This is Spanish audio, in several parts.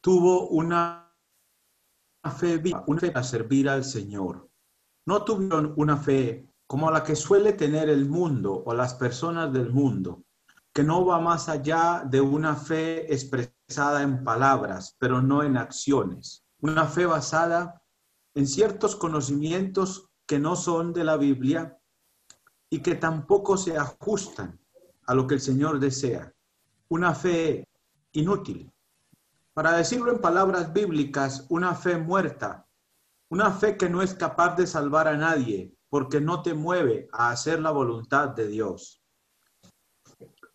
tuvo una fe viva, una fe a servir al Señor. No tuvieron una fe como la que suele tener el mundo o las personas del mundo, que no va más allá de una fe expresada en palabras, pero no en acciones. Una fe basada en ciertos conocimientos que no son de la Biblia y que tampoco se ajustan a lo que el Señor desea. Una fe inútil. Para decirlo en palabras bíblicas, una fe muerta, una fe que no es capaz de salvar a nadie porque no te mueve a hacer la voluntad de Dios.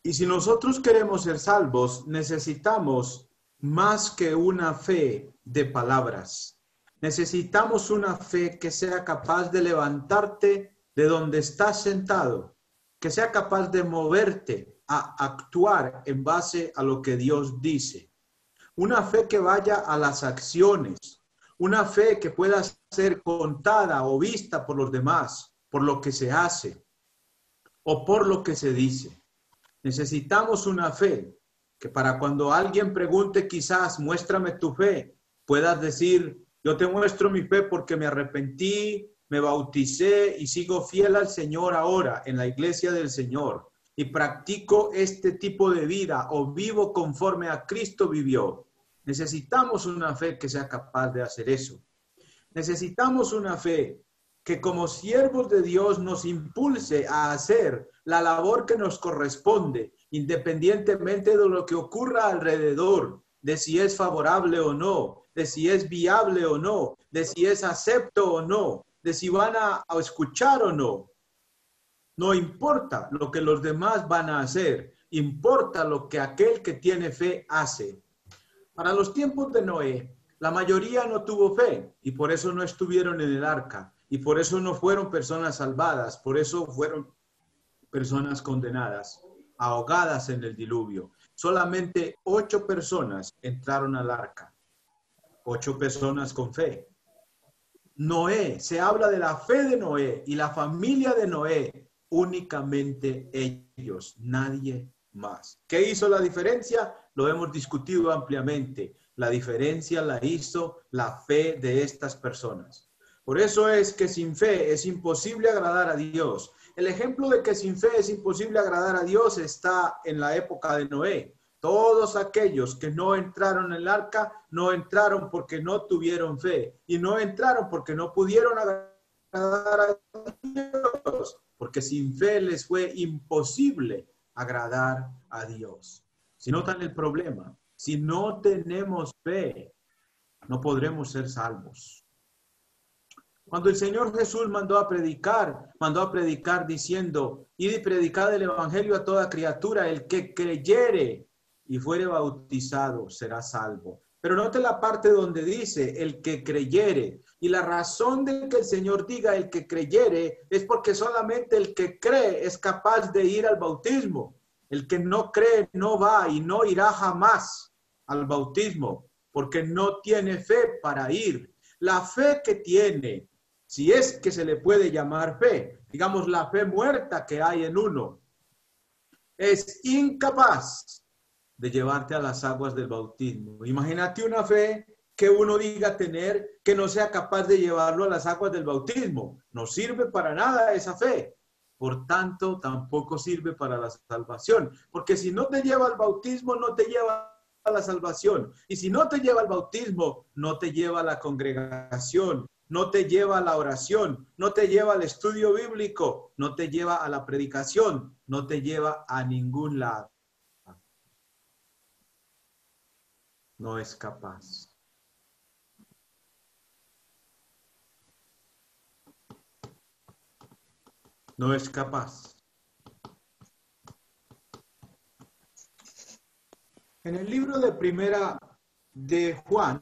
Y si nosotros queremos ser salvos, necesitamos más que una fe de palabras. Necesitamos una fe que sea capaz de levantarte de donde estás sentado, que sea capaz de moverte a actuar en base a lo que Dios dice. Una fe que vaya a las acciones, una fe que pueda ser contada o vista por los demás, por lo que se hace o por lo que se dice. Necesitamos una fe que para cuando alguien pregunte quizás, muéstrame tu fe, puedas decir, yo te muestro mi fe porque me arrepentí, me bauticé y sigo fiel al Señor ahora en la iglesia del Señor y practico este tipo de vida o vivo conforme a Cristo vivió. Necesitamos una fe que sea capaz de hacer eso. Necesitamos una fe que como siervos de Dios nos impulse a hacer la labor que nos corresponde, independientemente de lo que ocurra alrededor, de si es favorable o no, de si es viable o no, de si es acepto o no, de si van a escuchar o no. No importa lo que los demás van a hacer, importa lo que aquel que tiene fe hace. Para los tiempos de Noé, la mayoría no tuvo fe y por eso no estuvieron en el arca y por eso no fueron personas salvadas, por eso fueron personas condenadas, ahogadas en el diluvio. Solamente 8 personas entraron al arca, 8 personas con fe. Noé, se habla de la fe de Noé y la familia de Noé, únicamente ellos, nadie más. ¿Qué hizo la diferencia? Lo hemos discutido ampliamente. La diferencia la hizo la fe de estas personas. Por eso es que sin fe es imposible agradar a Dios. El ejemplo de que sin fe es imposible agradar a Dios está en la época de Noé. Todos aquellos que no entraron en el arca, no entraron porque no tuvieron fe. Y no entraron porque no pudieron agradar a Dios. Porque sin fe les fue imposible agradar a Dios. Si notan el problema, si no tenemos fe, no podremos ser salvos. Cuando el Señor Jesús mandó a predicar diciendo, id y predicad el evangelio a toda criatura, el que creyere y fuere bautizado será salvo. Pero note la parte donde dice el que creyere. Y la razón de que el Señor diga el que creyere es porque solamente el que cree es capaz de ir al bautismo. El que no cree no va y no irá jamás al bautismo porque no tiene fe para ir. La fe que tiene, si es que se le puede llamar fe, digamos la fe muerta que hay en uno, es incapaz de llevarte a las aguas del bautismo. Imagínate una fe que uno diga tener que no sea capaz de llevarlo a las aguas del bautismo. No sirve para nada esa fe. Por tanto, tampoco sirve para la salvación. Porque si no te lleva al bautismo, no te lleva a la salvación. Y si no te lleva al bautismo, no te lleva a la congregación, no te lleva a la oración, no te lleva al estudio bíblico, no te lleva a la predicación, no te lleva a ningún lado. No es capaz. No es capaz. En el libro de Primera de Juan,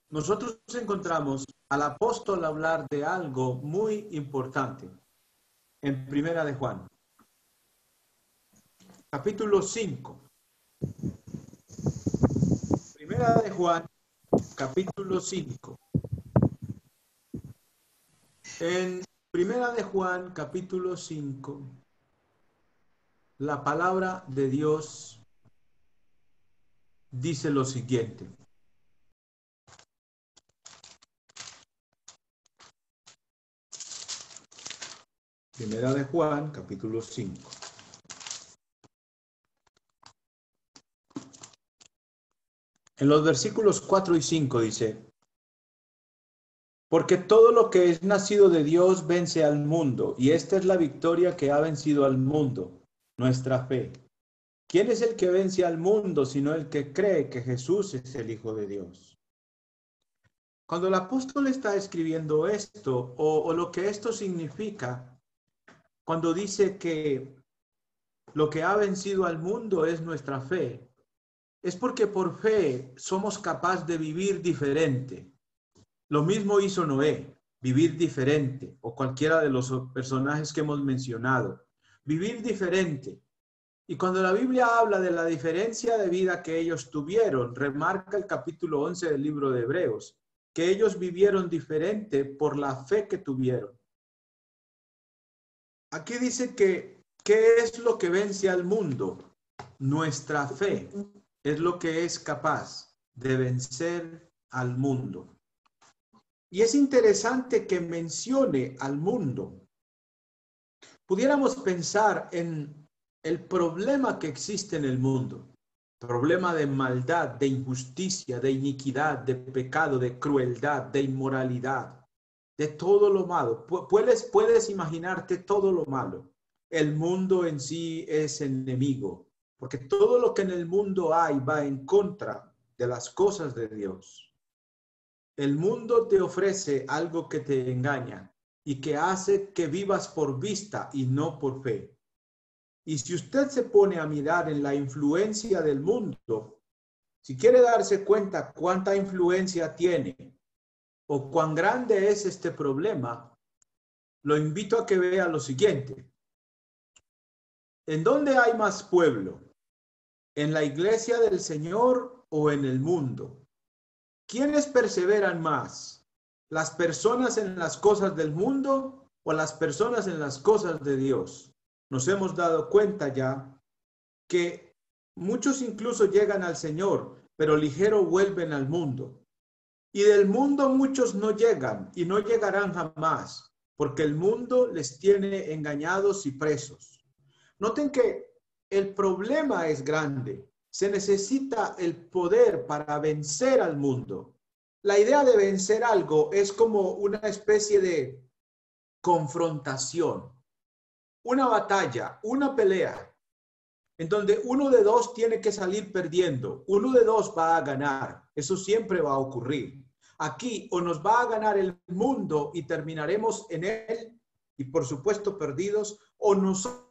nosotros encontramos al apóstol hablar de algo muy importante. En Primera de Juan, capítulo 5. Primera de Juan, capítulo 5. En Primera de Juan, capítulo 5, la palabra de Dios dice lo siguiente. Primera de Juan, capítulo 5. En los versículos 4 y 5 dice: porque todo lo que es nacido de Dios vence al mundo, y esta es la victoria que ha vencido al mundo, nuestra fe. ¿Quién es el que vence al mundo sino el que cree que Jesús es el Hijo de Dios? Cuando el apóstol está escribiendo esto, o lo que esto significa, cuando dice que lo que ha vencido al mundo es nuestra fe, es porque por fe somos capaces de vivir diferente. Lo mismo hizo Noé, vivir diferente, o cualquiera de los personajes que hemos mencionado, vivir diferente. Y cuando la Biblia habla de la diferencia de vida que ellos tuvieron, remarca el capítulo 11 del libro de Hebreos, que ellos vivieron diferente por la fe que tuvieron. Aquí dice que, ¿qué es lo que vence al mundo? Nuestra fe es lo que es capaz de vencer al mundo. Y es interesante que mencione al mundo. Pudiéramos pensar en el problema que existe en el mundo. Problema de maldad, de injusticia, de iniquidad, de pecado, de crueldad, de inmoralidad, de todo lo malo. Puedes imaginarte todo lo malo. El mundo en sí es enemigo, porque todo lo que en el mundo hay va en contra de las cosas de Dios. El mundo te ofrece algo que te engaña y que hace que vivas por vista y no por fe. Y si usted se pone a mirar en la influencia del mundo, si quiere darse cuenta cuánta influencia tiene o cuán grande es este problema, lo invito a que vea lo siguiente. ¿En dónde hay más pueblo? ¿En la iglesia del Señor o en el mundo? ¿Quiénes perseveran más? ¿Las personas en las cosas del mundo o las personas en las cosas de Dios? Nos hemos dado cuenta ya que muchos incluso llegan al Señor, pero ligero vuelven al mundo. Y del mundo muchos no llegan y no llegarán jamás, porque el mundo les tiene engañados y presos. Noten que el problema es grande. Se necesita el poder para vencer al mundo. La idea de vencer algo es como una especie de confrontación, una batalla, una pelea, en donde uno de dos tiene que salir perdiendo, uno de dos va a ganar. Eso siempre va a ocurrir. Aquí o nos va a ganar el mundo y terminaremos en él y por supuesto perdidos, o nosotros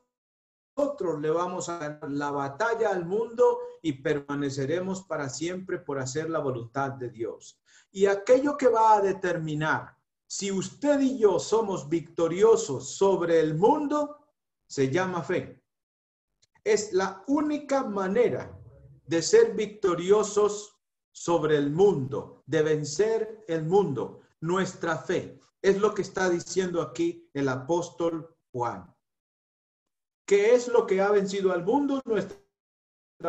le vamos a ganar la batalla al mundo y permaneceremos para siempre por hacer la voluntad de Dios. Y aquello que va a determinar si usted y yo somos victoriosos sobre el mundo se llama fe. Es la única manera de ser victoriosos sobre el mundo, de vencer el mundo. Nuestra fe es lo que está diciendo aquí el apóstol Juan. ¿Qué es lo que ha vencido al mundo? Nuestra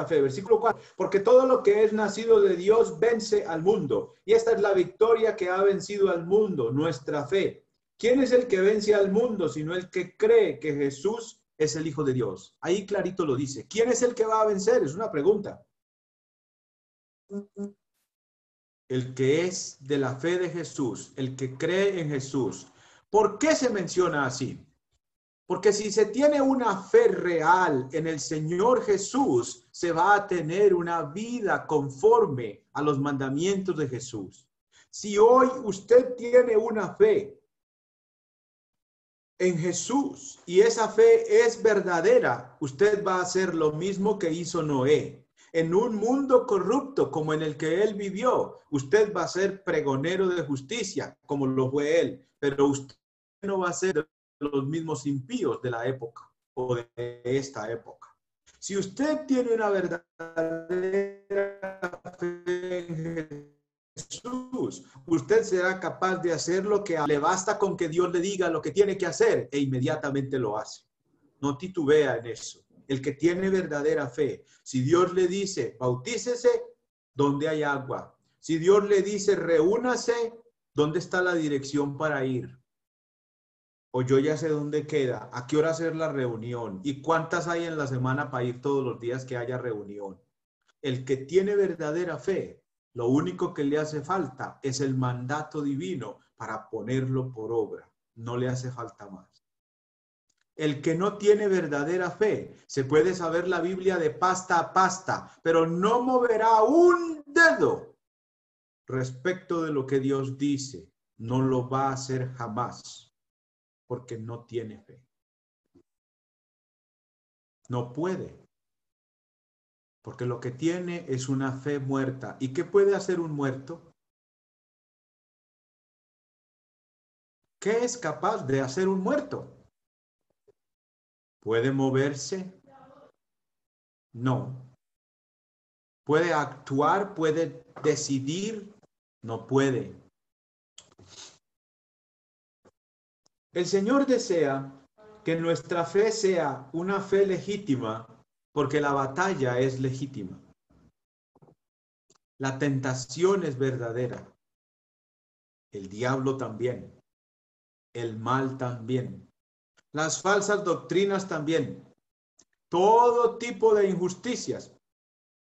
fe. Versículo 4. Porque todo lo que es nacido de Dios vence al mundo. Y esta es la victoria que ha vencido al mundo, nuestra fe. ¿Quién es el que vence al mundo sino el que cree que Jesús es el Hijo de Dios? Ahí clarito lo dice. ¿Quién es el que va a vencer? Es una pregunta. El que es de la fe de Jesús, el que cree en Jesús. ¿Por qué se menciona así? Porque si se tiene una fe real en el Señor Jesús, se va a tener una vida conforme a los mandamientos de Jesús. Si hoy usted tiene una fe en Jesús y esa fe es verdadera, usted va a hacer lo mismo que hizo Noé. En un mundo corrupto como en el que él vivió, usted va a ser pregonero de justicia como lo fue él, pero usted no va a ser los mismos impíos de la época o de esta época. Si usted tiene una verdadera fe en Jesús, usted será capaz de hacer lo que le basta con que Dios le diga lo que tiene que hacer e inmediatamente lo hace. No titubea en eso. El que tiene verdadera fe, si Dios le dice bautícese, ¿dónde hay agua? Si Dios le dice, reúnase, ¿dónde está la dirección para ir? O yo ya sé dónde queda, a qué hora hacer la reunión y cuántas hay en la semana para ir todos los días que haya reunión. El que tiene verdadera fe, lo único que le hace falta es el mandato divino para ponerlo por obra. No le hace falta más. El que no tiene verdadera fe, se puede saber la Biblia de pasta a pasta, pero no moverá un dedo respecto de lo que Dios dice. No lo va a hacer jamás, porque no tiene fe. No puede, porque lo que tiene es una fe muerta. ¿Y qué puede hacer un muerto? ¿Qué es capaz de hacer un muerto? ¿Puede moverse? No. ¿Puede actuar? ¿Puede decidir? No puede. El Señor desea que nuestra fe sea una fe legítima, porque la batalla es legítima. La tentación es verdadera. El diablo también. El mal también. Las falsas doctrinas también. Todo tipo de injusticias,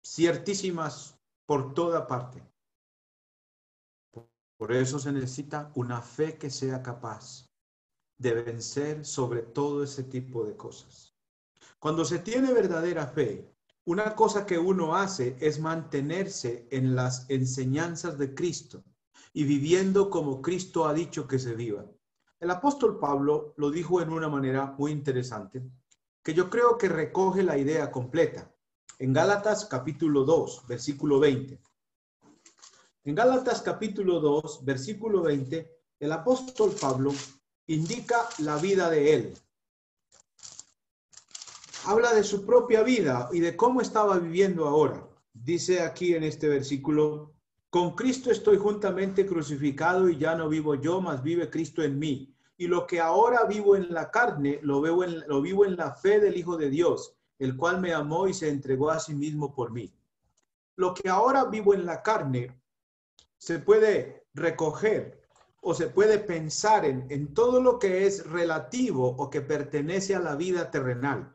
ciertísimas por toda parte. Por eso se necesita una fe que sea capaz de vencer sobre todo ese tipo de cosas. Cuando se tiene verdadera fe, una cosa que uno hace es mantenerse en las enseñanzas de Cristo y viviendo como Cristo ha dicho que se viva. El apóstol Pablo lo dijo en una manera muy interesante, que yo creo que recoge la idea completa. En Gálatas capítulo 2, versículo 20. En Gálatas capítulo 2, versículo 20, el apóstol Pablo indica la vida de él. Habla de su propia vida y de cómo estaba viviendo ahora. Dice aquí en este versículo, con Cristo estoy juntamente crucificado y ya no vivo yo, mas vive Cristo en mí. Y lo que ahora vivo en la carne, lo vivo en la fe del Hijo de Dios, el cual me amó y se entregó a sí mismo por mí. Lo que ahora vivo en la carne se puede recoger o se puede pensar en todo lo que es relativo o que pertenece a la vida terrenal.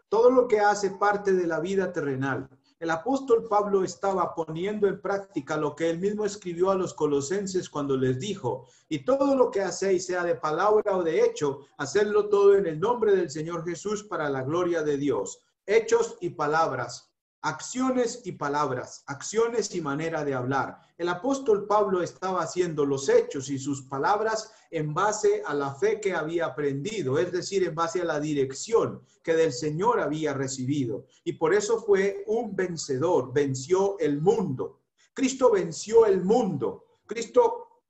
Todo lo que hace parte de la vida terrenal. El apóstol Pablo estaba poniendo en práctica lo que él mismo escribió a los colosenses cuando les dijo, y todo lo que hacéis, sea de palabra o de hecho, hacedlo todo en el nombre del Señor Jesús para la gloria de Dios. Hechos y palabras, acciones y palabras, acciones y manera de hablar. El apóstol Pablo estaba haciendo los hechos y sus palabras en base a la fe que había aprendido, es decir, en base a la dirección que del Señor había recibido. Y por eso fue un vencedor, venció el mundo. Cristo venció el mundo. Cristo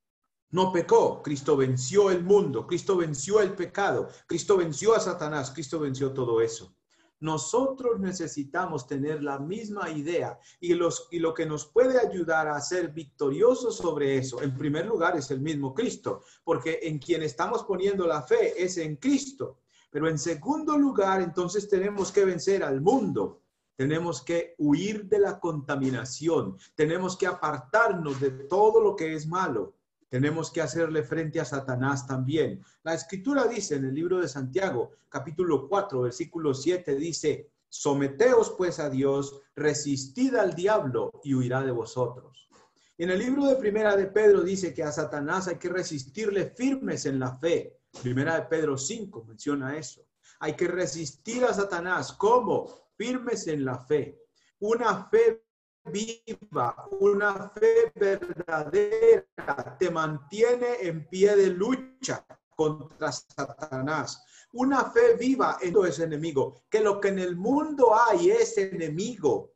no pecó, Cristo venció el mundo, Cristo venció el pecado, Cristo venció a Satanás, Cristo venció todo eso. Nosotros necesitamos tener la misma idea y lo que nos puede ayudar a ser victoriosos sobre eso, en primer lugar, es el mismo Cristo, porque en quien estamos poniendo la fe es en Cristo. Pero en segundo lugar, entonces tenemos que vencer al mundo. Tenemos que huir de la contaminación. Tenemos que apartarnos de todo lo que es malo. Tenemos que hacerle frente a Satanás también. La escritura dice en el libro de Santiago, capítulo 4, versículo 7, dice, someteos pues a Dios, resistid al diablo y huirá de vosotros. Y en el libro de Primera de Pedro dice que a Satanás hay que resistirle firmes en la fe. Primera de Pedro 5 menciona eso. Hay que resistir a Satanás. ¿Cómo? Firmes en la fe. Una fe viva, una fe verdadera te mantiene en pie de lucha contra Satanás. Una fe viva en todo ese enemigo, que lo que en el mundo hay es enemigo.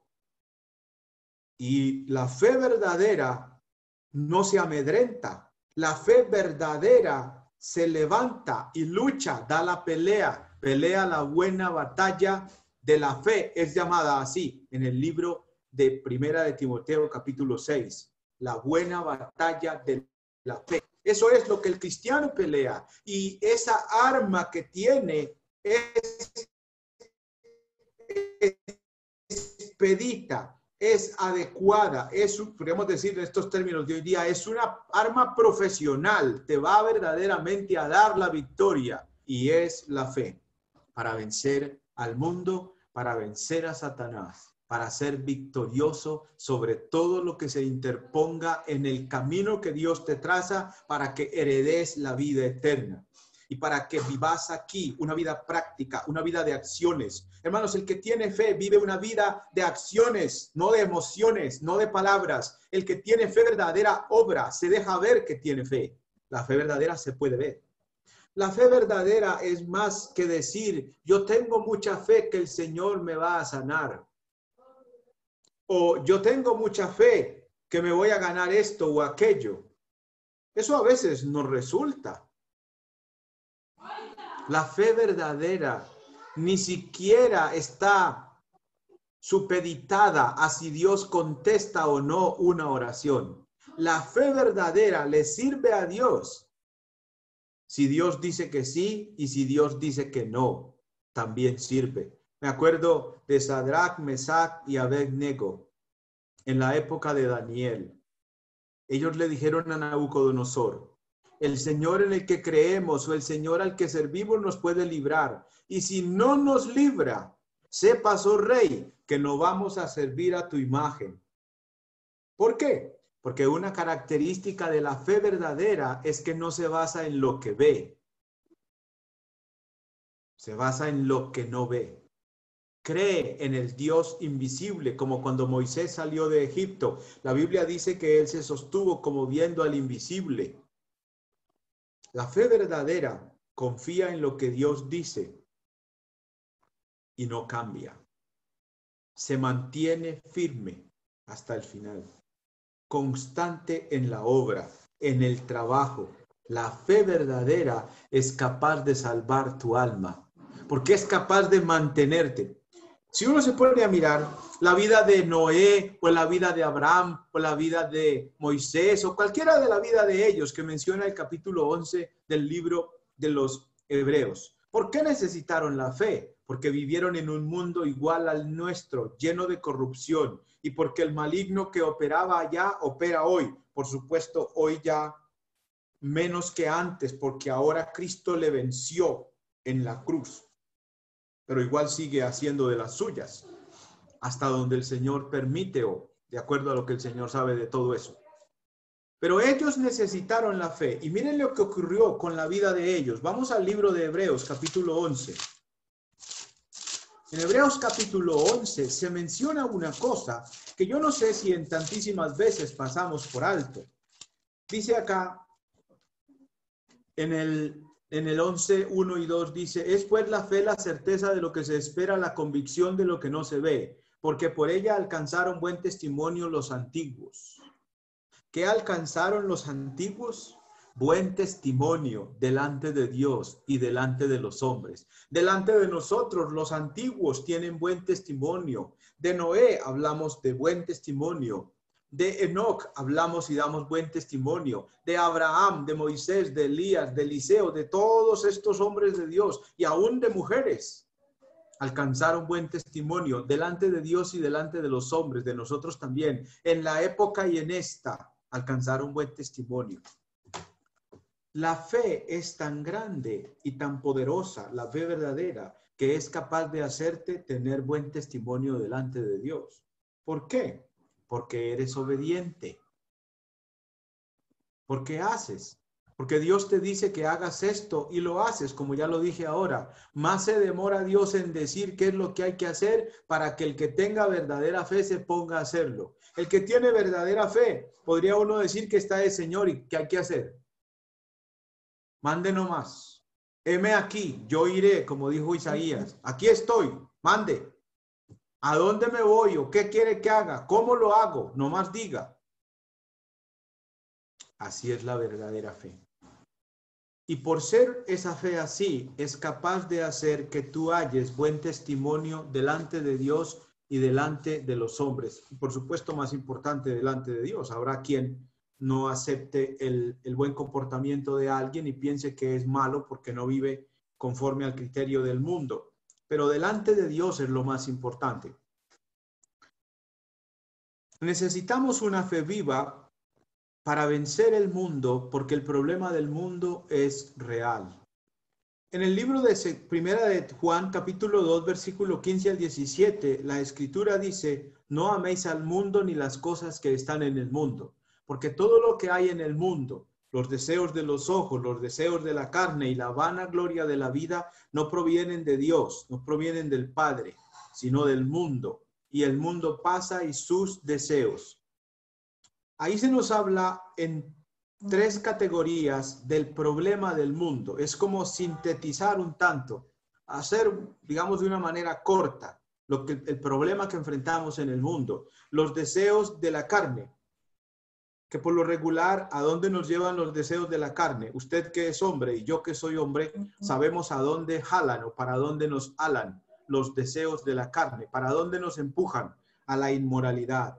Y la fe verdadera no se amedrenta. La fe verdadera se levanta y lucha, da la pelea, pelea la buena batalla de la fe. Es llamada así en el libro de Primera de Timoteo, capítulo 6. La buena batalla de la fe. Eso es lo que el cristiano pelea. Y esa arma que tiene es expedita, es adecuada, podríamos decir en estos términos de hoy día, es una arma profesional, te va verdaderamente a dar la victoria, y es la fe para vencer al mundo, para vencer a Satanás, para ser victorioso sobre todo lo que se interponga en el camino que Dios te traza para que heredes la vida eterna. Y para que vivas aquí una vida práctica, una vida de acciones. Hermanos, el que tiene fe vive una vida de acciones, no de emociones, no de palabras. El que tiene fe verdadera obra, se deja ver que tiene fe. La fe verdadera se puede ver. La fe verdadera es más que decir, yo tengo mucha fe que el Señor me va a sanar. O yo tengo mucha fe que me voy a ganar esto o aquello. Eso a veces no resulta. La fe verdadera ni siquiera está supeditada a si Dios contesta o no una oración. La fe verdadera le sirve a Dios si Dios dice que sí y si Dios dice que no, también sirve. Me acuerdo de Sadrach, Mesach y Abednego en la época de Daniel. Ellos le dijeron a Nabucodonosor, el Señor en el que creemos o el Señor al que servimos nos puede librar. Y si no nos libra, sepas, oh rey, que no vamos a servir a tu imagen. ¿Por qué? Porque una característica de la fe verdadera es que no se basa en lo que ve. Se basa en lo que no ve. Cree en el Dios invisible, como cuando Moisés salió de Egipto. La Biblia dice que él se sostuvo como viendo al invisible. La fe verdadera confía en lo que Dios dice y no cambia. Se mantiene firme hasta el final. Constante en la obra, en el trabajo. La fe verdadera es capaz de salvar tu alma, porque es capaz de mantenerte. Si uno se pone a mirar la vida de Noé, o la vida de Abraham, o la vida de Moisés, o cualquiera de la vida de ellos que menciona el capítulo 11 del libro de los Hebreos, ¿por qué necesitaron la fe? Porque vivieron en un mundo igual al nuestro, lleno de corrupción, y porque el maligno que operaba allá opera hoy. Por supuesto, hoy ya menos que antes, porque ahora Cristo le venció en la cruz, pero igual sigue haciendo de las suyas, hasta donde el Señor permite o de acuerdo a lo que el Señor sabe de todo eso. Pero ellos necesitaron la fe. Y miren lo que ocurrió con la vida de ellos. Vamos al libro de Hebreos, capítulo 11. En Hebreos capítulo 11 se menciona una cosa que yo no sé si en tantísimas veces pasamos por alto. Dice acá, en el 11, 1 y 2 dice, es pues la fe la certeza de lo que se espera, la convicción de lo que no se ve, porque por ella alcanzaron buen testimonio los antiguos. ¿Qué alcanzaron los antiguos? Buen testimonio delante de Dios y delante de los hombres. Delante de nosotros, los antiguos tienen buen testimonio. De Noé hablamos de buen testimonio. De Enoc hablamos y damos buen testimonio. De Abraham, de Moisés, de Elías, de Eliseo, de todos estos hombres de Dios y aún de mujeres. Alcanzaron buen testimonio delante de Dios y delante de los hombres, de nosotros también. En la época y en esta alcanzaron buen testimonio. La fe es tan grande y tan poderosa, la fe verdadera, que es capaz de hacerte tener buen testimonio delante de Dios. ¿Por qué? Porque eres obediente. Porque haces. Porque Dios te dice que hagas esto y lo haces, como ya lo dije ahora. Más se demora Dios en decir qué es lo que hay que hacer para que el que tenga verdadera fe se ponga a hacerlo. El que tiene verdadera fe, podría uno decir que está el Señor y ¿qué hay que hacer? Mande nomás. Heme aquí, yo iré, como dijo Isaías. Aquí estoy, mande. ¿A dónde me voy o qué quiere que haga? ¿Cómo lo hago? Nomás diga. Así es la verdadera fe. Y por ser esa fe así, es capaz de hacer que tú halles buen testimonio delante de Dios y delante de los hombres. Y por supuesto, más importante, delante de Dios. Habrá quien no acepte el buen comportamiento de alguien y piense que es malo porque no vive conforme al criterio del mundo. Pero delante de Dios es lo más importante. Necesitamos una fe viva para vencer el mundo, porque el problema del mundo es real. En el libro de Primera de Juan, capítulo 2, versículo 15 al 17, la Escritura dice, no améis al mundo ni las cosas que están en el mundo, porque todo lo que hay en el mundo, los deseos de los ojos, los deseos de la carne y la vana gloria de la vida, no provienen de Dios, no provienen del Padre, sino del mundo. Y el mundo pasa y sus deseos. Ahí se nos habla en tres categorías del problema del mundo. Es como sintetizar un tanto, hacer, digamos, de una manera corta, el problema que enfrentamos en el mundo. Los deseos de la carne, que por lo regular, ¿a dónde nos llevan los deseos de la carne? Usted que es hombre y yo que soy hombre, sabemos a dónde jalan o para dónde nos halan los deseos de la carne, para dónde nos empujan a la inmoralidad.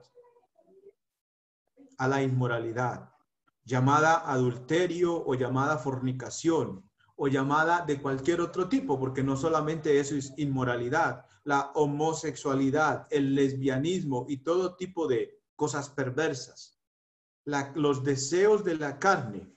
A la inmoralidad, llamada adulterio o llamada fornicación o llamada de cualquier otro tipo, porque no solamente eso es inmoralidad, la homosexualidad, el lesbianismo y todo tipo de cosas perversas. Los deseos de la carne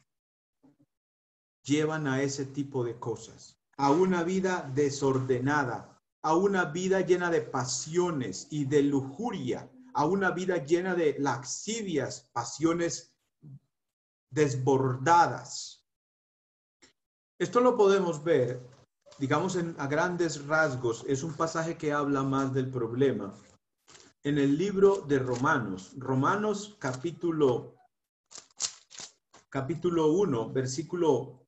llevan a ese tipo de cosas, a una vida desordenada, a una vida llena de pasiones y de lujuria, a una vida llena de lascivias, pasiones desbordadas. Esto lo podemos ver, digamos, a grandes rasgos. Es un pasaje que habla más del problema. En el libro de Romanos, capítulo 1, versículo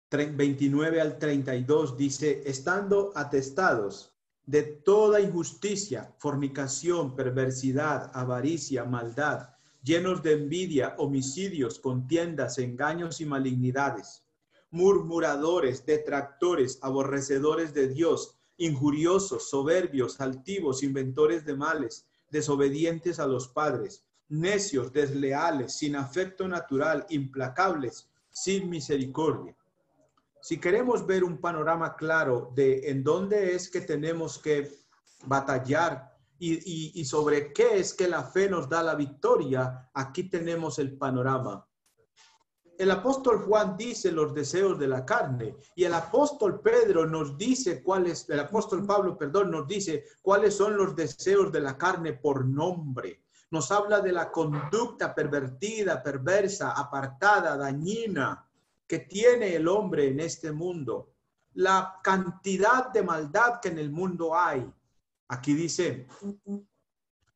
29 al 32, dice, estando atestados de toda injusticia, fornicación, perversidad, avaricia, maldad, llenos de envidia, homicidios, contiendas, engaños y malignidades, murmuradores, detractores, aborrecedores de Dios, injuriosos, soberbios, altivos, inventores de males, desobedientes a los padres, necios, desleales, sin afecto natural, implacables, sin misericordia. Si queremos ver un panorama claro de en dónde es que tenemos que batallar y sobre qué es que la fe nos da la victoria, aquí tenemos el panorama. El apóstol Juan dice los deseos de la carne y el apóstol Pedro nos dice el apóstol Pablo, nos dice cuáles son los deseos de la carne por nombre. Nos habla de la conducta pervertida, perversa, apartada, dañina que tiene el hombre en este mundo, la cantidad de maldad que en el mundo hay. Aquí dice,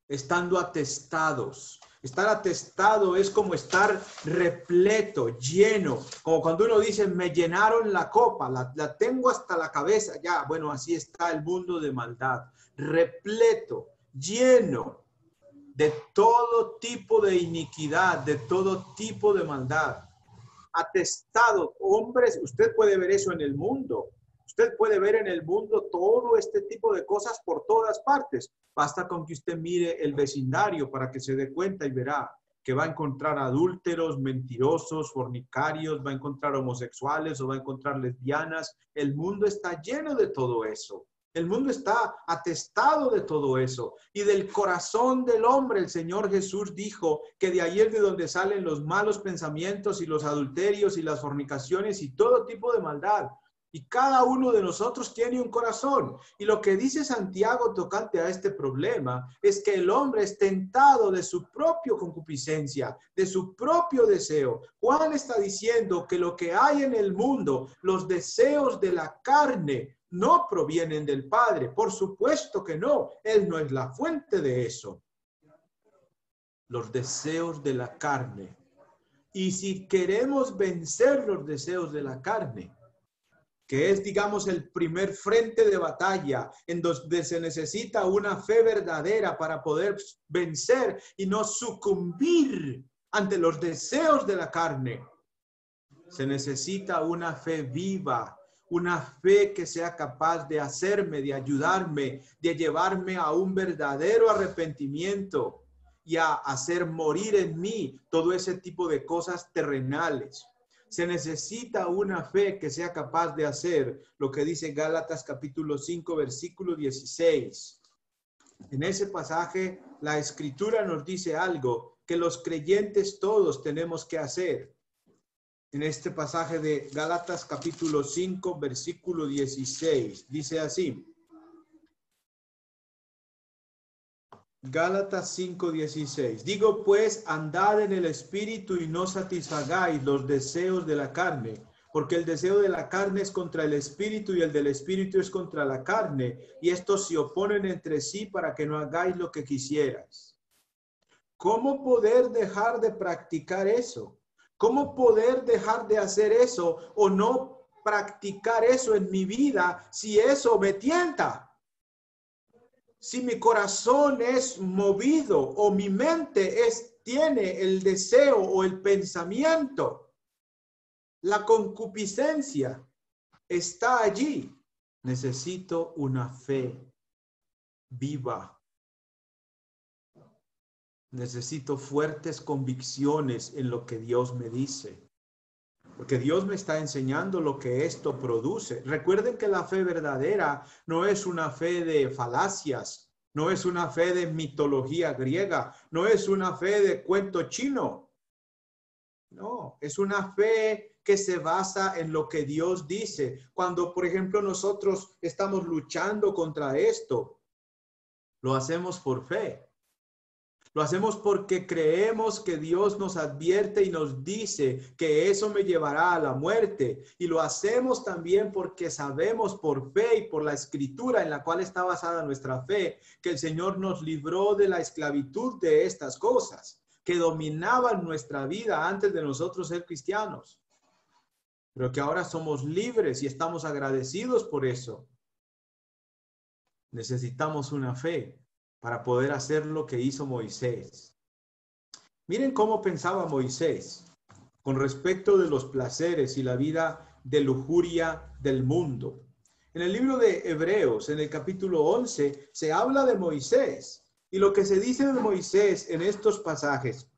estando atestados. Estar atestado es como estar repleto, lleno, como cuando uno dice, me llenaron la copa, la tengo hasta la cabeza, ya, bueno, así está el mundo de maldad, repleto, lleno de todo tipo de iniquidad, de todo tipo de maldad. Atestado, hombres, usted puede ver eso en el mundo. Usted puede ver en el mundo todo este tipo de cosas por todas partes. Basta con que usted mire el vecindario para que se dé cuenta y verá que va a encontrar adúlteros, mentirosos, fornicarios, va a encontrar homosexuales o va a encontrar lesbianas. El mundo está lleno de todo eso. El mundo está atestado de todo eso. Y del corazón del hombre, el Señor Jesús dijo que de ahí es de donde salen los malos pensamientos y los adulterios y las fornicaciones y todo tipo de maldad. Y cada uno de nosotros tiene un corazón. Y lo que dice Santiago tocante a este problema es que el hombre es tentado de su propia concupiscencia, de su propio deseo. Juan está diciendo que lo que hay en el mundo, los deseos de la carne, no provienen del Padre. Por supuesto que no. Él no es la fuente de eso. Los deseos de la carne. Y si queremos vencer los deseos de la carne, que es, digamos, el primer frente de batalla en donde se necesita una fe verdadera para poder vencer y no sucumbir ante los deseos de la carne. Se necesita una fe viva, una fe que sea capaz de hacerme, de ayudarme, de llevarme a un verdadero arrepentimiento y a hacer morir en mí todo ese tipo de cosas terrenales. Se necesita una fe que sea capaz de hacer lo que dice Gálatas capítulo 5, versículo 16. En ese pasaje, la Escritura nos dice algo que los creyentes todos tenemos que hacer. En este pasaje de Gálatas capítulo 5, versículo 16, dice así. Gálatas 5:16. Digo pues, andad en el Espíritu y no satisfagáis los deseos de la carne, porque el deseo de la carne es contra el Espíritu y el del Espíritu es contra la carne, y estos se oponen entre sí para que no hagáis lo que quisierais. ¿Cómo poder dejar de practicar eso? ¿Cómo poder dejar de hacer eso o no practicar eso en mi vida si eso me tienta? Si mi corazón es movido o mi mente tiene el deseo o el pensamiento, la concupiscencia está allí. Necesito una fe viva. Necesito fuertes convicciones en lo que Dios me dice. Porque Dios me está enseñando lo que esto produce. Recuerden que la fe verdadera no es una fe de falacias, no es una fe de mitología griega, no es una fe de cuento chino. No, es una fe que se basa en lo que Dios dice. Cuando, por ejemplo, nosotros estamos luchando contra esto, lo hacemos por fe. Lo hacemos porque creemos que Dios nos advierte y nos dice que eso me llevará a la muerte. Y lo hacemos también porque sabemos por fe y por la escritura en la cual está basada nuestra fe, que el Señor nos libró de la esclavitud de estas cosas que dominaban nuestra vida antes de nosotros ser cristianos. Pero que ahora somos libres y estamos agradecidos por eso. Necesitamos una fe para poder hacer lo que hizo Moisés. Miren cómo pensaba Moisés con respecto de los placeres y la vida de lujuria del mundo. En el libro de Hebreos, en el capítulo 11, se habla de Moisés. Y lo que se dice de Moisés en estos pasajes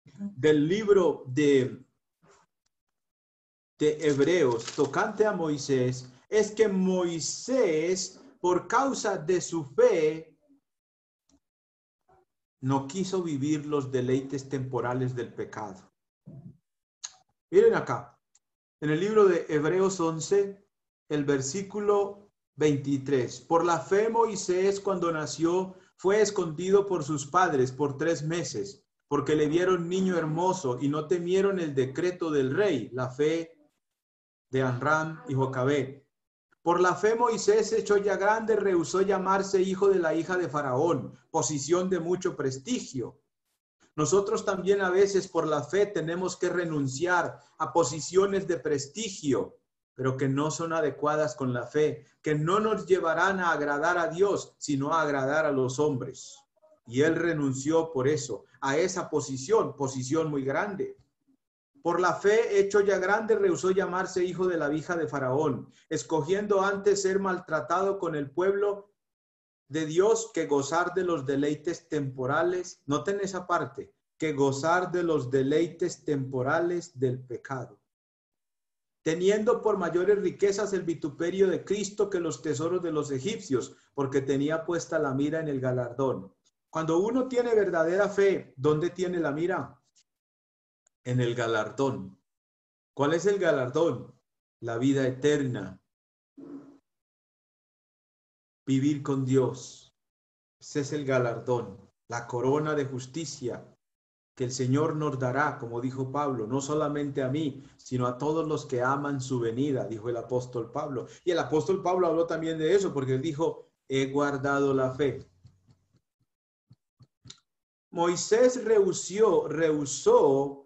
del libro de Hebreos, tocante a Moisés, es que Moisés, por causa de su fe, no quiso vivir los deleites temporales del pecado. Miren acá, en el libro de Hebreos 11, el versículo 23. Por la fe Moisés, cuando nació, fue escondido por sus padres por 3 meses, porque le vieron niño hermoso y no temieron el decreto del rey, la fe de Amram y Jocabed. Por la fe Moisés, hecho ya grande, rehusó llamarse hijo de la hija de Faraón, posición de mucho prestigio. Nosotros también a veces por la fe tenemos que renunciar a posiciones de prestigio, pero que no son adecuadas con la fe, que no nos llevarán a agradar a Dios, sino a agradar a los hombres. Y él renunció por eso, a esa posición muy grande. Por la fe, hecho ya grande, rehusó llamarse hijo de la hija de Faraón, escogiendo antes ser maltratado con el pueblo de Dios que gozar de los deleites temporales. Noten esa parte, que gozar de los deleites temporales del pecado. Teniendo por mayores riquezas el vituperio de Cristo que los tesoros de los egipcios, porque tenía puesta la mira en el galardón. Cuando uno tiene verdadera fe, ¿dónde tiene la mira? En el galardón. ¿Cuál es el galardón? La vida eterna. Vivir con Dios. Ese es el galardón, la corona de justicia que el Señor nos dará, como dijo Pablo, no solamente a mí, sino a todos los que aman su venida, dijo el apóstol Pablo. Y el apóstol Pablo habló también de eso, porque él dijo, he guardado la fe. Moisés rehusó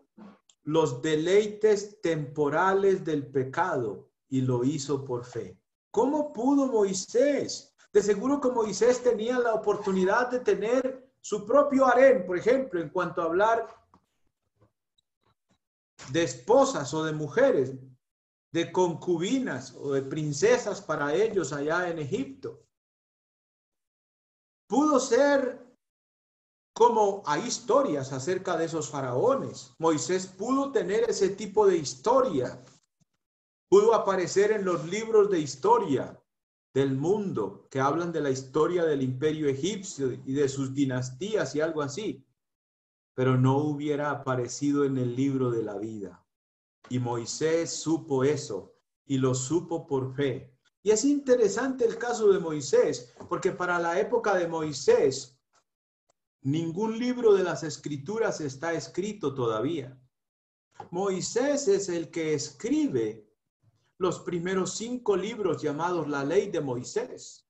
los deleites temporales del pecado y lo hizo por fe. ¿Cómo pudo Moisés? De seguro que Moisés tenía la oportunidad de tener su propio harén, por ejemplo, en cuanto a hablar de esposas o de mujeres, de concubinas o de princesas para ellos allá en Egipto. Pudo ser como hay historias acerca de esos faraones. Moisés pudo tener ese tipo de historia. Pudo aparecer en los libros de historia. del mundo, que hablan de la historia del imperio egipcio y de sus dinastías y algo así, pero no hubiera aparecido en el libro de la vida. Y Moisés supo eso, y lo supo por fe. Y es interesante el caso de Moisés, porque para la época de Moisés, ningún libro de las Escrituras está escrito todavía. Moisés es el que escribe los primeros 5 libros llamados la Ley de Moisés.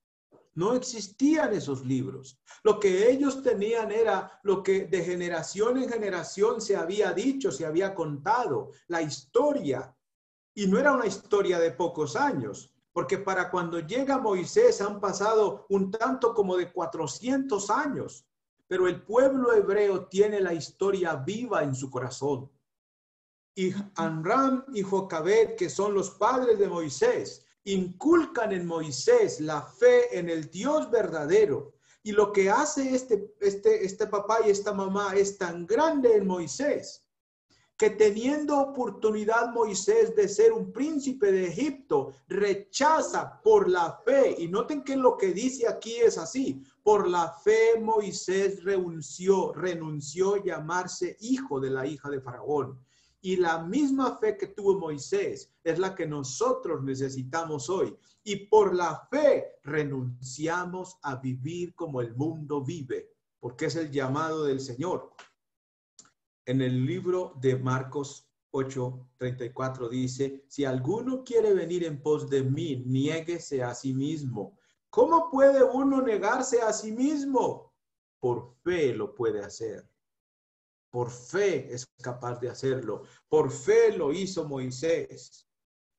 No existían esos libros. Lo que ellos tenían era lo que de generación en generación se había dicho, se había contado, la historia. Y no era una historia de pocos años, porque para cuando llega Moisés han pasado un tanto como de 400 años, pero el pueblo hebreo tiene la historia viva en su corazón. Y Amram y Jocabed, que son los padres de Moisés, inculcan en Moisés la fe en el Dios verdadero. Y lo que hace este papá y esta mamá es tan grande en Moisés, que teniendo oportunidad Moisés de ser un príncipe de Egipto, rechaza por la fe. Y noten que lo que dice aquí es así. Por la fe Moisés renunció a llamarse hijo de la hija de Faraón. Y la misma fe que tuvo Moisés es la que nosotros necesitamos hoy. Y por la fe renunciamos a vivir como el mundo vive, porque es el llamado del Señor. En el libro de Marcos 8:34 dice, si alguno quiere venir en pos de mí, niéguese a sí mismo. ¿Cómo puede uno negarse a sí mismo? Por fe lo puede hacer. Por fe es capaz de hacerlo. Por fe lo hizo Moisés.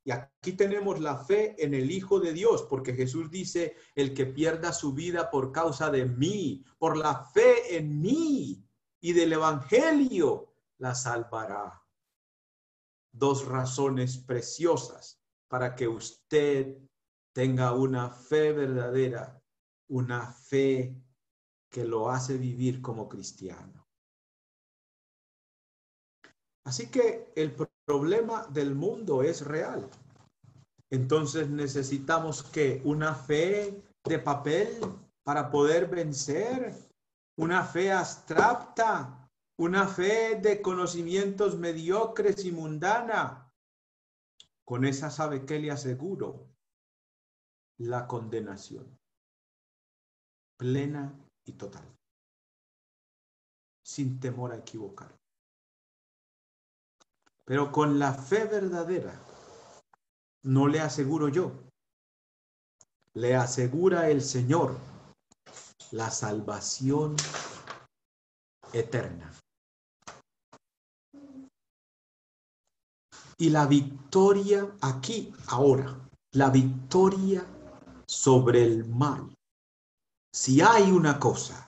Y aquí tenemos la fe en el Hijo de Dios, porque Jesús dice, el que pierda su vida por causa de mí, por la fe en mí y del Evangelio, la salvará. 2 razones preciosas para que usted tenga una fe verdadera, una fe que lo hace vivir como cristiano. Así que el problema del mundo es real. Entonces necesitamos que una fe de papel para poder vencer, una fe abstracta, una fe de conocimientos mediocres y mundana. Con esa, ¿sabe qué le aseguro? La condenación plena y total, sin temor a equivocar. Pero con la fe verdadera, no le aseguro yo, le asegura el Señor la salvación eterna. Y la victoria aquí, ahora, la victoria sobre el mal. Si hay una cosa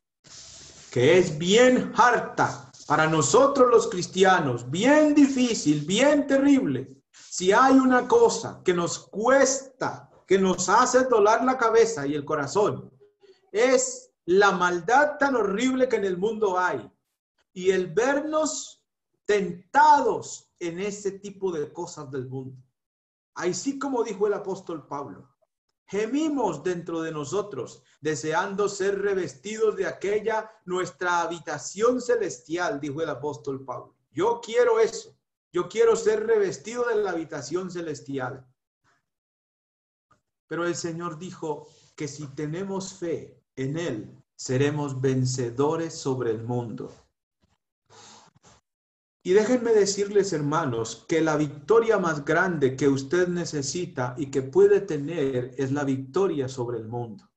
que es bien harta para nosotros los cristianos, bien difícil, bien terrible, si hay una cosa que nos cuesta, que nos hace doler la cabeza y el corazón, es la maldad tan horrible que en el mundo hay y el vernos tentados en ese tipo de cosas del mundo. Así como dijo el apóstol Pablo, gemimos dentro de nosotros, deseando ser revestidos de aquella nuestra habitación celestial, dijo el apóstol Pablo. Yo quiero eso. Yo quiero ser revestido de la habitación celestial. Pero el Señor dijo que si tenemos fe en Él, seremos vencedores sobre el mundo. Y déjenme decirles, hermanos, que la victoria más grande que usted necesita y que puede tener es la victoria sobre el mundo.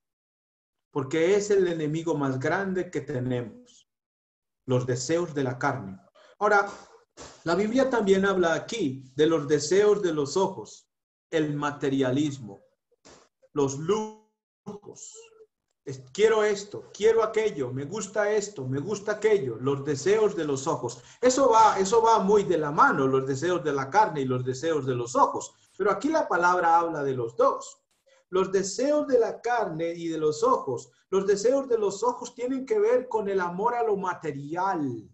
Porque es el enemigo más grande que tenemos, los deseos de la carne. Ahora, la Biblia también habla aquí de los deseos de los ojos, el materialismo, los lujos. Quiero esto, quiero aquello, me gusta esto, me gusta aquello, los deseos de los ojos. Eso va muy de la mano, los deseos de la carne y los deseos de los ojos. Pero aquí la palabra habla de los dos. Los deseos de la carne y de los ojos. Los deseos de los ojos tienen que ver con el amor a lo material.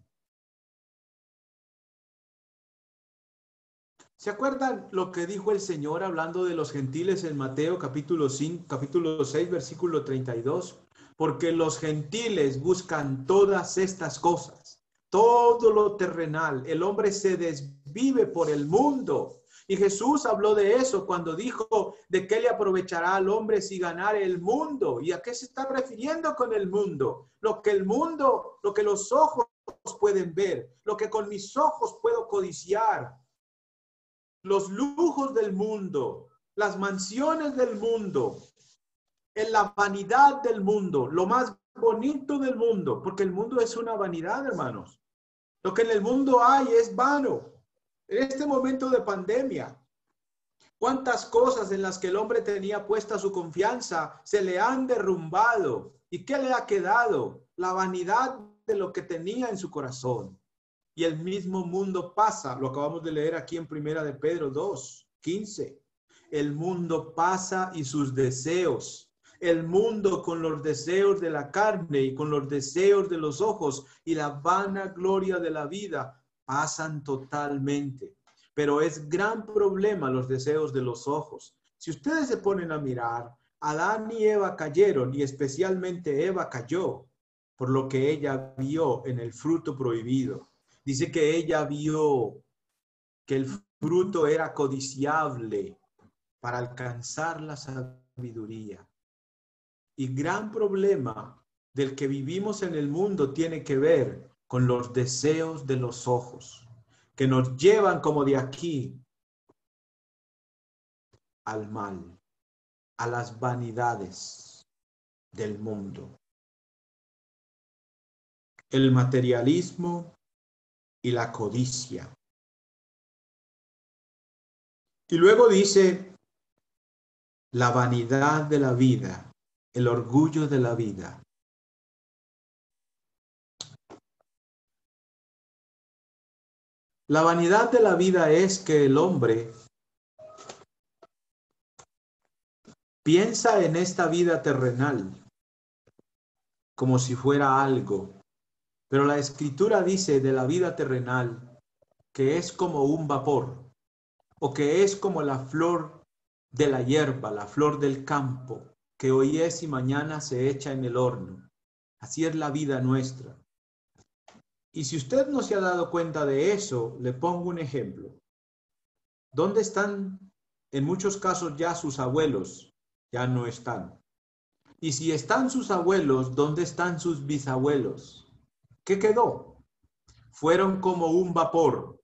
¿Se acuerdan lo que dijo el Señor hablando de los gentiles en Mateo capítulo 6, versículo 32? Porque los gentiles buscan todas estas cosas, todo lo terrenal. El hombre se desvive por el mundo. Y Jesús habló de eso cuando dijo de qué le aprovechará al hombre si ganara el mundo. ¿Y a qué se está refiriendo con el mundo? Lo que los ojos pueden ver, lo que con mis ojos puedo codiciar. Los lujos del mundo, las mansiones del mundo, en la vanidad del mundo, lo más bonito del mundo, porque el mundo es una vanidad, hermanos. Lo que en el mundo hay es vano. En este momento de pandemia, cuántas cosas en las que el hombre tenía puesta su confianza se le han derrumbado. ¿Y qué le ha quedado? La vanidad de lo que tenía en su corazón. Y el mismo mundo pasa, lo acabamos de leer aquí en Primera de Pedro 2:15. El mundo pasa y sus deseos. El mundo con los deseos de la carne y con los deseos de los ojos y la vanagloria de la vida pasan totalmente. Pero es gran problema los deseos de los ojos. Si ustedes se ponen a mirar, Adán y Eva cayeron y especialmente Eva cayó por lo que ella vio en el fruto prohibido. Dice que ella vio que el fruto era codiciable para alcanzar la sabiduría. Y gran problema del que vivimos en el mundo tiene que ver con los deseos de los ojos, que nos llevan como de aquí al mal, a las vanidades del mundo. El materialismo y la codicia. Y luego dice, la vanidad de la vida, el orgullo de la vida. La vanidad de la vida es que el hombre piensa en esta vida terrenal como si fuera algo, pero la Escritura dice de la vida terrenal que es como un vapor, o que es como la flor de la hierba, la flor del campo, que hoy es y mañana se echa en el horno. Así es la vida nuestra. Y si usted no se ha dado cuenta de eso, le pongo un ejemplo. ¿Dónde están en muchos casos ya sus abuelos? Ya no están. Y si están sus abuelos, ¿dónde están sus bisabuelos? ¿Qué quedó? Fueron como un vapor.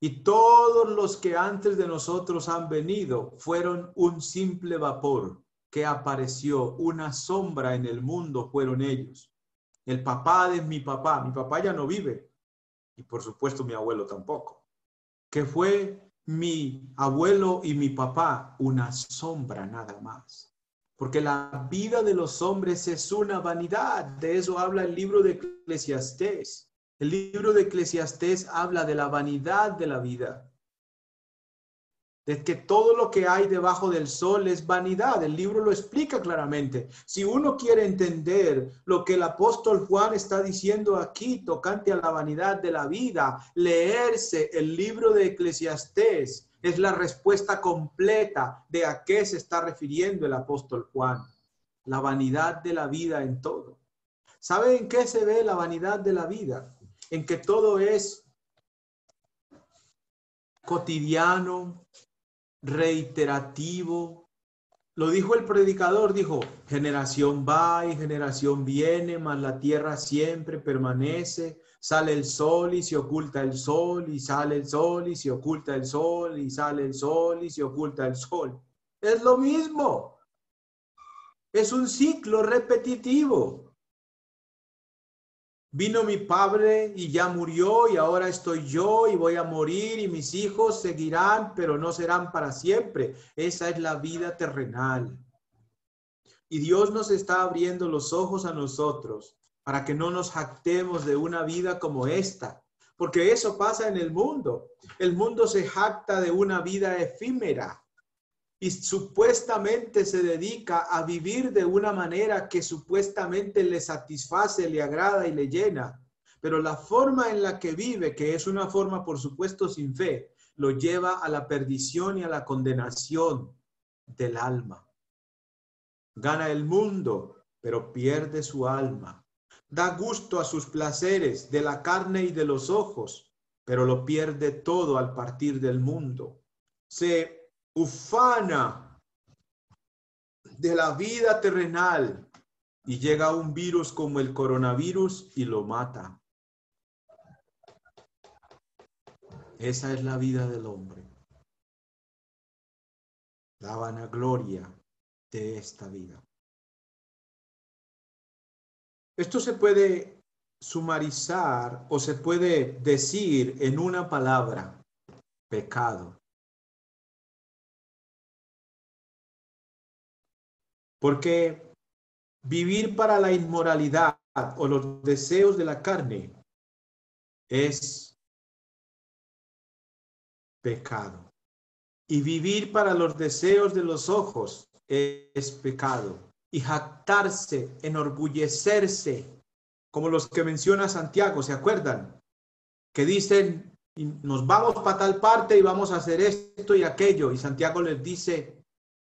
Y todos los que antes de nosotros han venido fueron un simple vapor que apareció, una sombra en el mundo fueron ellos. El papá de mi papá ya no vive. Y por supuesto mi abuelo tampoco. Que fue mi abuelo y mi papá una sombra nada más. Porque la vida de los hombres es una vanidad. De eso habla el libro de Eclesiastés. El libro de Eclesiastés habla de la vanidad de la vida. De que todo lo que hay debajo del sol es vanidad. El libro lo explica claramente. Si uno quiere entender lo que el apóstol Juan está diciendo aquí tocante a la vanidad de la vida, leerse el libro de Eclesiastés es la respuesta completa de a qué se está refiriendo el apóstol Juan. La vanidad de la vida en todo. ¿Sabe en qué se ve la vanidad de la vida? En que todo es cotidiano, reiterativo. Lo dijo el predicador, dijo, generación va y generación viene, mas la tierra siempre permanece. Sale el sol y se oculta el sol, y sale el sol y se oculta el sol, y sale el sol y se oculta el sol. Es lo mismo. Es un ciclo repetitivo. Vino mi padre y ya murió y ahora estoy yo y voy a morir y mis hijos seguirán, pero no serán para siempre. Esa es la vida terrenal. Y Dios nos está abriendo los ojos a nosotros para que no nos jactemos de una vida como esta, porque eso pasa en el mundo. El mundo se jacta de una vida efímera y supuestamente se dedica a vivir de una manera que supuestamente le satisface, le agrada y le llena. Pero la forma en la que vive, que es una forma por supuesto sin fe, lo lleva a la perdición y a la condenación del alma. Gana el mundo, pero pierde su alma. Da gusto a sus placeres de la carne y de los ojos, pero lo pierde todo al partir del mundo. Se ufana de la vida terrenal y llega un virus como el coronavirus y lo mata. Esa es la vida del hombre. La vanagloria de esta vida. Esto se puede sumarizar o se puede decir en una palabra: pecado. Porque vivir para la inmoralidad o los deseos de la carne es pecado. Y vivir para los deseos de los ojos es pecado. Y jactarse, enorgullecerse, como los que menciona Santiago, ¿se acuerdan? Que dicen, nos vamos para tal parte y vamos a hacer esto y aquello. Y Santiago les dice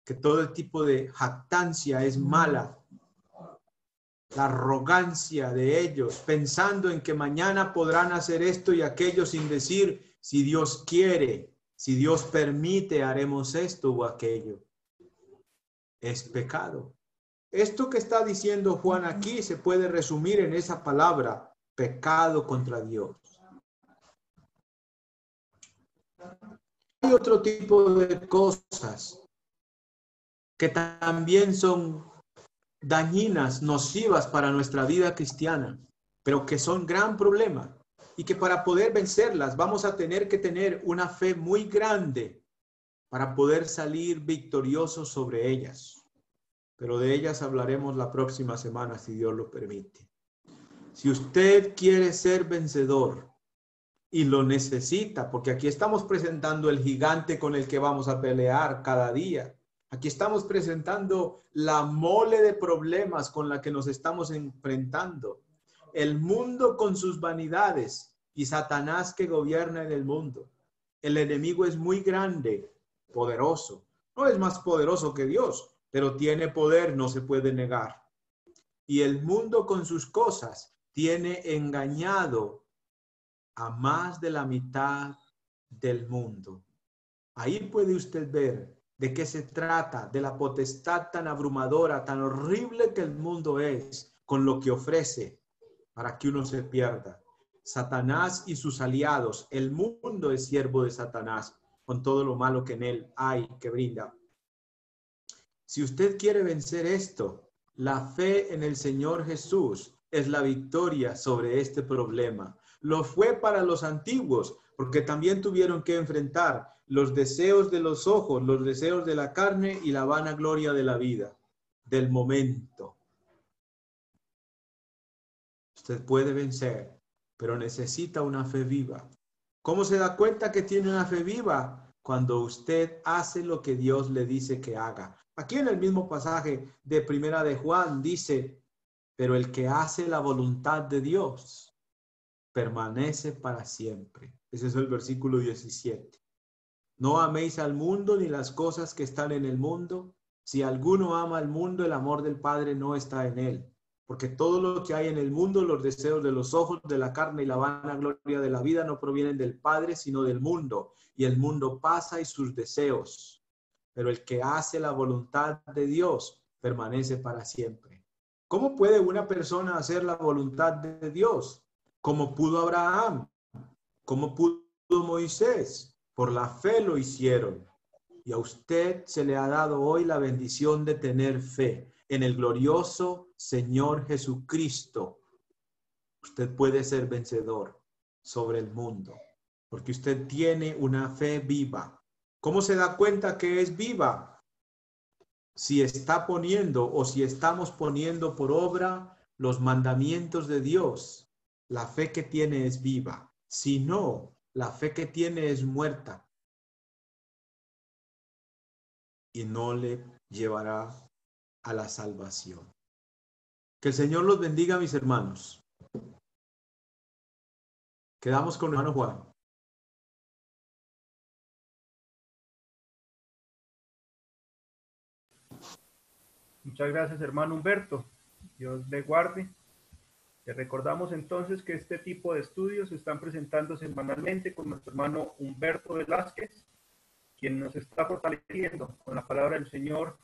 que todo tipo de jactancia es mala. La arrogancia de ellos, pensando en que mañana podrán hacer esto y aquello sin decir, si Dios quiere, si Dios permite, haremos esto o aquello. Es pecado. Esto que está diciendo Juan aquí se puede resumir en esa palabra: pecado contra Dios. Hay otro tipo de cosas que también son dañinas, nocivas para nuestra vida cristiana, pero que son gran problema y que para poder vencerlas vamos a tener que tener una fe muy grande para poder salir victoriosos sobre ellas. Pero de ellas hablaremos la próxima semana, si Dios lo permite. Si usted quiere ser vencedor y lo necesita, porque aquí estamos presentando el gigante con el que vamos a pelear cada día. Aquí estamos presentando la mole de problemas con la que nos estamos enfrentando. El mundo con sus vanidades y Satanás que gobierna en el mundo. El enemigo es muy grande, poderoso. No es más poderoso que Dios, pero tiene poder, no se puede negar. Y el mundo con sus cosas tiene engañado a más de la mitad del mundo. Ahí puede usted ver de qué se trata, de la potestad tan abrumadora, tan horrible que el mundo es, con lo que ofrece para que uno se pierda. Satanás y sus aliados, el mundo es siervo de Satanás, con todo lo malo que en él hay, que brinda. Si usted quiere vencer esto, la fe en el Señor Jesús es la victoria sobre este problema. Lo fue para los antiguos, porque también tuvieron que enfrentar los deseos de los ojos, los deseos de la carne y la vanagloria de la vida, del momento. Usted puede vencer, pero necesita una fe viva. ¿Cómo se da cuenta que tiene una fe viva? Cuando usted hace lo que Dios le dice que haga. Aquí en el mismo pasaje de Primera de Juan dice, pero el que hace la voluntad de Dios permanece para siempre. Ese es el versículo 17. No améis al mundo ni las cosas que están en el mundo. Si alguno ama al mundo, el amor del Padre no está en él. Porque todo lo que hay en el mundo, los deseos de los ojos, de la carne y la vanagloria de la vida no provienen del Padre, sino del mundo. Y el mundo pasa y sus deseos. Pero el que hace la voluntad de Dios permanece para siempre. ¿Cómo puede una persona hacer la voluntad de Dios? Como pudo Abraham, como pudo Moisés. Por la fe lo hicieron. Y a usted se le ha dado hoy la bendición de tener fe en el glorioso Señor Jesucristo. Usted puede ser vencedor sobre el mundo, porque usted tiene una fe viva. ¿Cómo se da cuenta que es viva? Si está poniendo o si estamos poniendo por obra los mandamientos de Dios, la fe que tiene es viva. Si no, la fe que tiene es muerta y no le llevará a la salvación. Que el Señor los bendiga, mis hermanos. Quedamos con el hermano Juan. Muchas gracias, hermano Humberto. Dios le guarde. Le recordamos entonces que este tipo de estudios se están presentando semanalmente con nuestro hermano Humberto Velázquez, quien nos está fortaleciendo con la palabra del Señor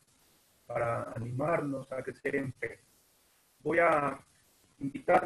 para animarnos a crecer en fe. Voy a invitar